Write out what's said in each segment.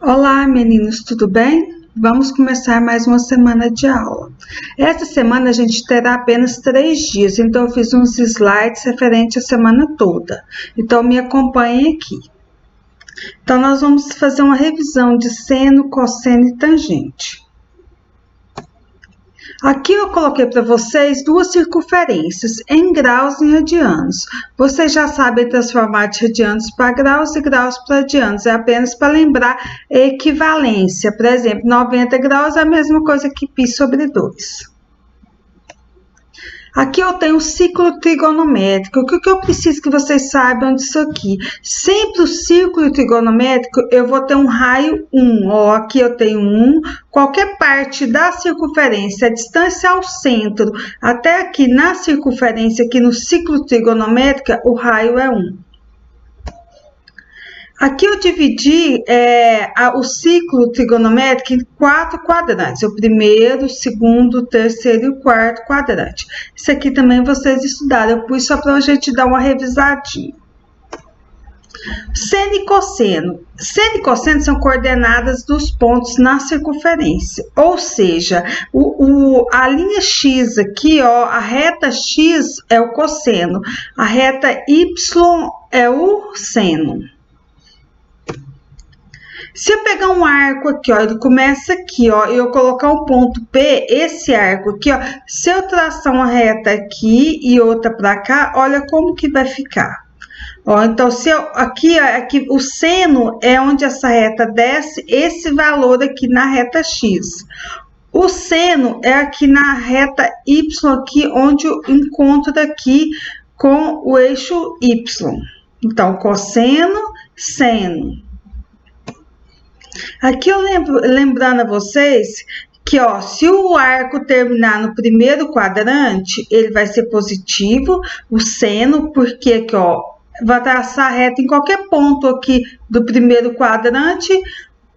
Olá, meninos, tudo bem? Vamos começar mais uma semana de aula. Esta semana a gente terá apenas 3 dias, então eu fiz uns slides referentes à semana toda. Então me acompanhem aqui. Então nós vamos fazer uma revisão de seno, cosseno e tangente. Aqui eu coloquei para vocês duas circunferências em graus e em radianos. Vocês já sabem transformar de radianos para graus e graus para radianos. É apenas para lembrar a equivalência. Por exemplo, 90 graus é a mesma coisa que π sobre 2. Aqui eu tenho o círculo trigonométrico. O que eu preciso que vocês saibam disso aqui? Sempre o círculo trigonométrico, eu vou ter um raio 1. Ó, aqui eu tenho 1. Qualquer parte da circunferência, a distância ao centro, até aqui na circunferência, aqui no círculo trigonométrico, o raio é 1. Aqui eu dividi o ciclo trigonométrico em 4 quadrantes. O primeiro, o segundo, o terceiro e o quarto quadrante. Isso aqui também vocês estudaram. Eu pus só para a gente dar uma revisadinha. Seno e cosseno. Seno e cosseno são coordenadas dos pontos na circunferência. Ou seja, a linha X aqui, ó, a reta X é o cosseno. A reta Y é o seno. Se eu pegar um arco aqui, ó, ele começa aqui, ó, e eu colocar um ponto P, esse arco aqui, ó, se eu traçar uma reta aqui e outra para cá, olha como que vai ficar. Ó, então, se eu, aqui, ó, aqui, o seno é onde essa reta desce, esse valor aqui na reta X. O seno é aqui na reta Y, aqui, onde eu encontro aqui com o eixo Y. Então, cosseno, seno. Aqui eu lembrando a vocês que, ó, se o arco terminar no primeiro quadrante, ele vai ser positivo, o seno, porque aqui, ó, vai traçar reta em qualquer ponto aqui do primeiro quadrante,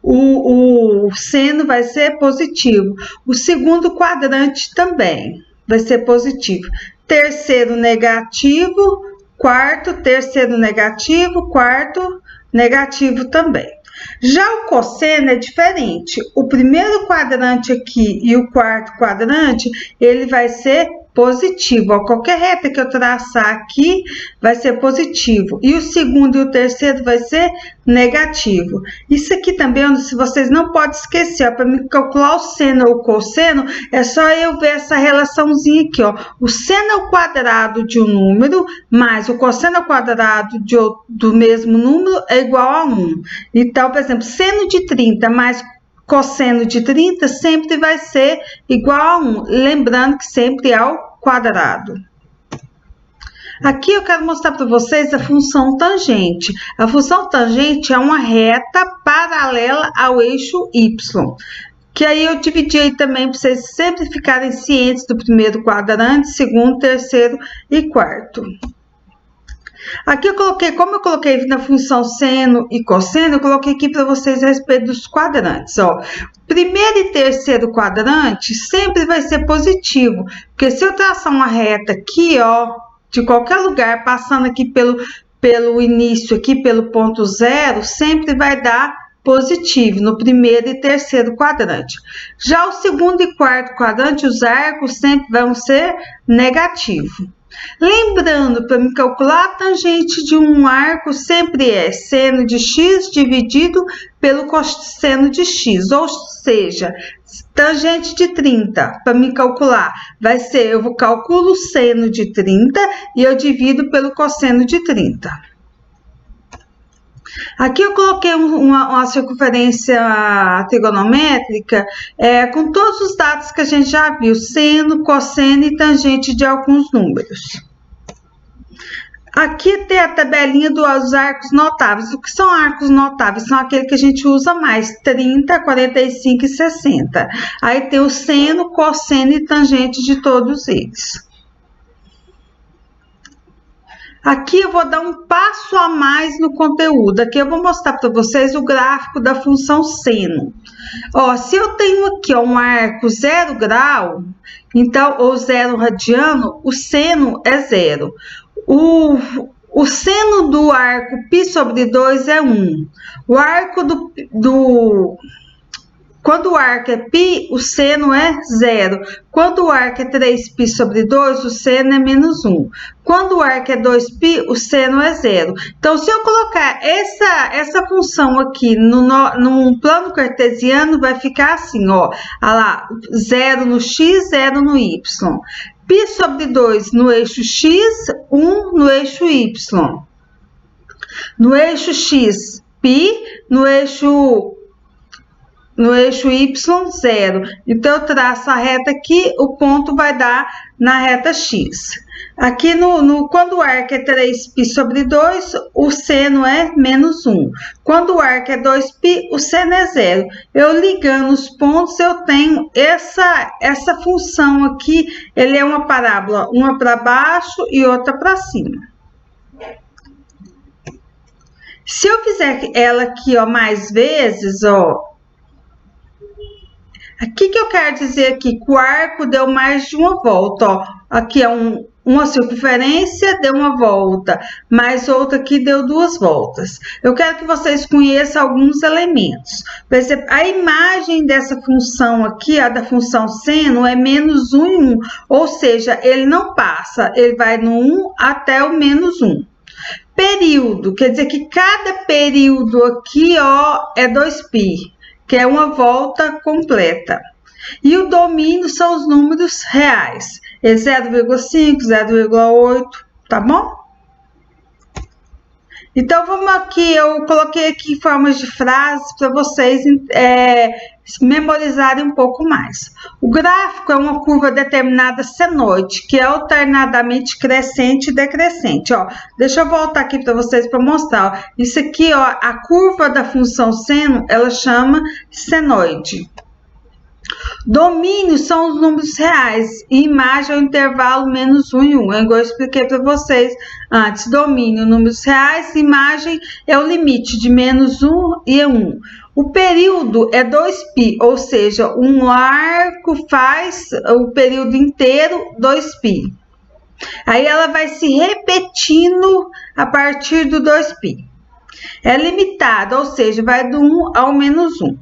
o seno vai ser positivo. O segundo quadrante também vai ser positivo. Terceiro negativo, quarto, terceiro negativo, quarto negativo também. Já o cosseno é diferente. O primeiro quadrante aqui e o quarto quadrante, ele vai ser positivo. Ó, qualquer reta que eu traçar aqui vai ser positivo. E o segundo e o terceiro vai ser negativo. Isso aqui também, se vocês não podem esquecer, para me calcular o seno ou o cosseno, é só eu ver essa relaçãozinha aqui, ó. O seno ao quadrado de um número, mais o cosseno ao quadrado do mesmo número é igual a 1. Então, por exemplo, seno de 30 mais cosseno de 30 sempre vai ser igual a 1, lembrando que sempre é ao quadrado. Aqui eu quero mostrar para vocês a função tangente. A função tangente é uma reta paralela ao eixo Y. Que aí eu dividi aí também para vocês sempre ficarem cientes do primeiro quadrante, segundo, terceiro e quarto. Aqui eu coloquei, como eu coloquei na função seno e cosseno, eu coloquei aqui para vocês a respeito dos quadrantes, ó. Primeiro e terceiro quadrante sempre vai ser positivo, porque se eu traçar uma reta aqui, ó, de qualquer lugar, passando aqui pelo início aqui, pelo ponto zero, sempre vai dar positivo no primeiro e terceiro quadrante. Já o segundo e quarto quadrante, os arcos sempre vão ser negativos. Lembrando, para me calcular a tangente de um arco, sempre é seno de x dividido pelo cosseno de x, ou seja, tangente de 30, para me calcular, vai ser, eu calculo o seno de 30 e eu divido pelo cosseno de 30. Aqui eu coloquei uma circunferência trigonométrica com todos os dados que a gente já viu, seno, cosseno e tangente de alguns números. Aqui tem a tabelinha dos arcos notáveis. O que são arcos notáveis? São aqueles que a gente usa mais, 30, 45 e 60. Aí tem o seno, cosseno e tangente de todos eles. Aqui eu vou dar um passo a mais no conteúdo. Aqui eu vou mostrar para vocês o gráfico da função seno. Ó, se eu tenho aqui, ó, um arco 0 grau, então, ou 0 radiano, o seno é 0. O O seno do arco π sobre 2 é 1. O arco Quando o arco é π, o seno é 0. Quando o arco é 3π sobre 2, o seno é menos 1. Quando o arco é 2π, o seno é 0. Então, se eu colocar essa função aqui num plano cartesiano, vai ficar assim, ó. Olha lá, 0 no x, 0 no y. π sobre 2 no eixo x, 1 no eixo y. No eixo x, π, no eixo y, 0. Então, eu traço a reta aqui, o ponto vai dar na reta x. Aqui, quando o arco é 3π sobre 2, o seno é menos 1. Quando o arco é 2π, o seno é 0. Eu ligando os pontos, eu tenho essa função aqui, ele é uma parábola, uma para baixo e outra para cima. Se eu fizer ela aqui, ó, mais vezes, ó, o que eu quero dizer aqui? Que o arco deu mais de uma volta, ó. Aqui é uma circunferência, deu uma volta, mais outra aqui deu 2 voltas. Eu quero que vocês conheçam alguns elementos. Por exemplo, a imagem dessa função aqui, a da função seno, é menos 1 em 1, ou seja, ele não passa, ele vai no 1 até o menos 1. Período, quer dizer que cada período aqui, ó, é 2π. Que é uma volta completa. E o domínio são os números reais. É 0,5, 0,8, tá bom? Então, vamos aqui, eu coloquei aqui formas de frases para vocês memorizarem um pouco mais. O gráfico é uma curva determinada senoide, que é alternadamente crescente e decrescente. Ó, deixa eu voltar aqui para vocês para mostrar. Ó. Isso aqui, ó, a curva da função seno, ela chama senoide. Domínio são os números reais e imagem é o intervalo menos 1 em 1. Eu expliquei para vocês antes. Domínio, números reais, imagem é o limite de menos 1 e 1. O período é 2π, ou seja, um arco faz o período inteiro 2π. Aí ela vai se repetindo a partir do 2π. É limitada, ou seja, vai do 1 ao menos 1.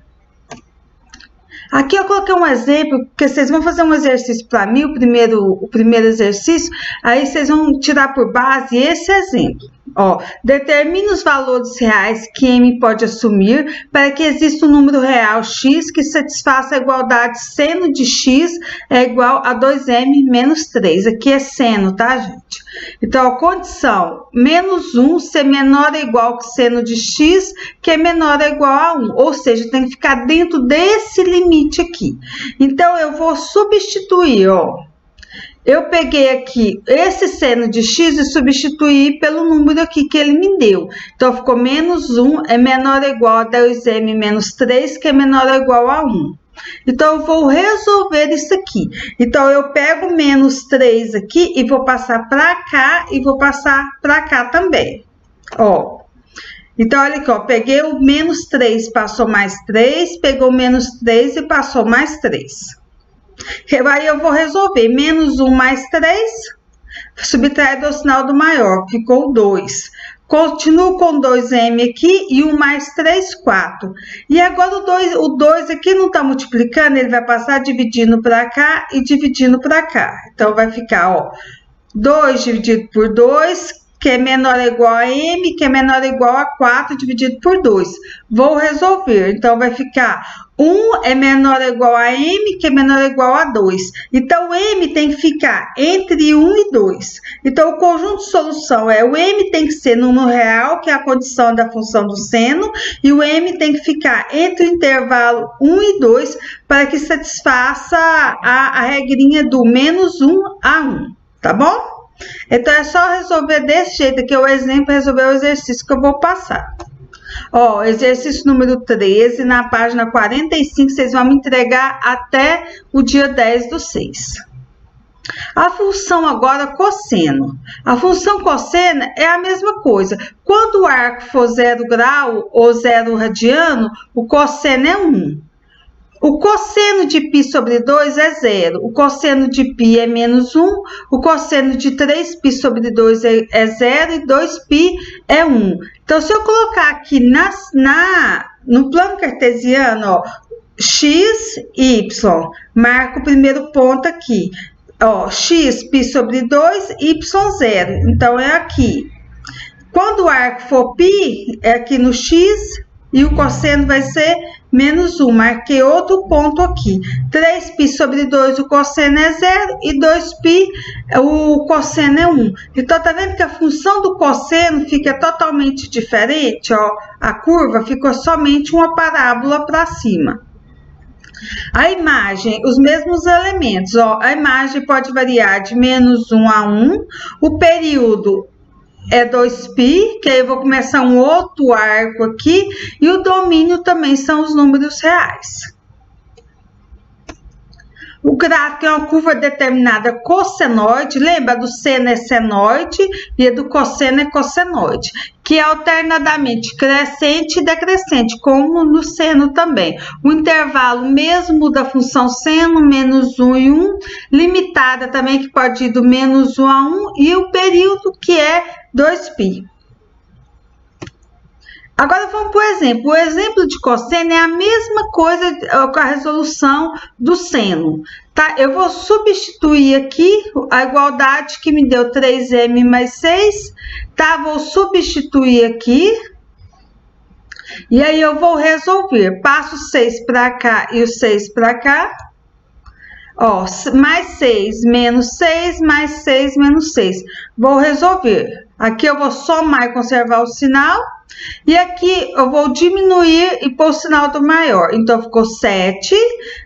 Aqui eu coloquei um exemplo, porque vocês vão fazer um exercício para mim, o primeiro exercício, aí vocês vão tirar por base esse exemplo. Ó, determine os valores reais que M pode assumir para que exista um número real x que satisfaça a igualdade seno de x é igual a 2m menos 3. Aqui é seno, tá, gente? Então, a condição menos 1 ser menor ou igual que seno de x, que é menor ou igual a 1. Ou seja, tem que ficar dentro desse limite aqui. Então, eu vou substituir, ó. Eu peguei aqui esse seno de x e substituí pelo número aqui que ele me deu. Então, ficou menos 1 é menor ou igual a 2m menos 3, que é menor ou igual a 1. Então, eu vou resolver isso aqui. Então, eu pego menos 3 aqui e vou passar para cá e vou passar para cá também. Ó. Então, olha aqui, ó. Peguei o menos 3, passou mais 3, pegou menos 3 e passou mais 3. Aí eu vou resolver menos 1 mais 3, subtrair do sinal do maior, ficou 2. Continuo com 2m aqui e 1 mais 3, 4. E agora o 2 aqui não está multiplicando, ele vai passar dividindo para cá e dividindo para cá. Então, vai ficar, ó, 2 dividido por 2, que é menor ou igual a m, que é menor ou igual a 4 dividido por 2. Vou resolver, então vai ficar 1 é menor ou igual a m, que é menor ou igual a 2. Então, o m tem que ficar entre 1 e 2. Então, o conjunto de solução é o m tem que ser número real, que é a condição da função do seno, e o m tem que ficar entre o intervalo 1 e 2 para que satisfaça a regrinha do menos 1 a 1, tá bom? Então, é só resolver desse jeito aqui, o exemplo, resolver o exercício que eu vou passar. Ó, exercício número 13, na página 45, vocês vão me entregar até o dia 10/6. A função agora cosseno. A função cosseno é a mesma coisa. Quando o arco for 0 grau ou 0 radiano, o cosseno é 1. O cosseno de π sobre 2 é 0. O cosseno de π é menos 1. O cosseno de 3π sobre 2 é 0. E 2π é 1. Então, se eu colocar aqui no plano cartesiano, ó, x, y, marco o primeiro ponto aqui. Ó, x, π sobre 2, y, 0. Então, é aqui. Quando o arco for π, é aqui no x, e o cosseno vai ser menos 1. Marquei outro ponto aqui. 3π sobre 2, o cosseno é 0. E 2π, o cosseno é 1. Então, tá vendo que a função do cosseno fica totalmente diferente? Ó, a curva ficou somente uma parábola para cima. A imagem, os mesmos elementos. Ó, a imagem pode variar de menos 1 a 1. O período é 2π, que aí eu vou começar um outro arco aqui, e o domínio também são os números reais. O gráfico é uma curva determinada cossenoide, lembra? Do seno é senoide e a do cosseno é cossenoide, que é alternadamente crescente e decrescente, como no seno também. O intervalo mesmo da função seno, menos 1 e 1, limitada também, que pode ir do menos 1 a 1, e o período, que é 2π. Agora vamos para o exemplo. O exemplo de cosseno é a mesma coisa com a resolução do seno, tá? Eu vou substituir aqui a igualdade que me deu 3m mais 6, tá? Vou substituir aqui. E aí eu vou resolver. Passo o 6 para cá e o 6 para cá. Ó, mais 6 menos 6, mais 6 menos 6. Vou resolver. Aqui eu vou somar e conservar o sinal. E aqui eu vou diminuir e pôr o sinal do maior. Então, ficou 7,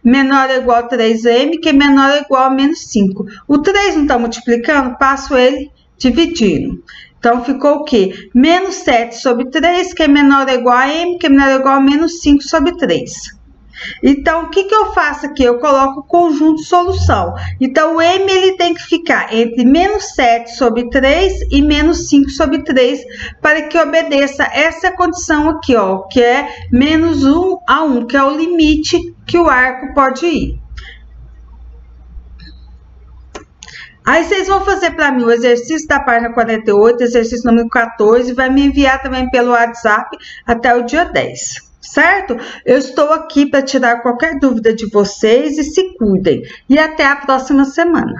menor ou igual a 3m, que é menor ou igual a menos 5. O 3 não está multiplicando, passo ele dividindo. Então, ficou o quê? Menos 7 sobre 3, que é menor ou igual a m, que é menor ou igual a menos 5 sobre 3. Então, o que eu faço aqui? Eu coloco o conjunto solução. Então, o m ele tem que ficar entre menos 7 sobre 3 e menos 5 sobre 3, para que obedeça essa condição aqui, ó, que é menos 1 a 1, que é o limite que o arco pode ir. Aí, vocês vão fazer para mim o exercício da página 48, exercício número 14, vai me enviar também pelo WhatsApp até o dia 10. Certo? Eu estou aqui para tirar qualquer dúvida de vocês e se cuidem. E até a próxima semana.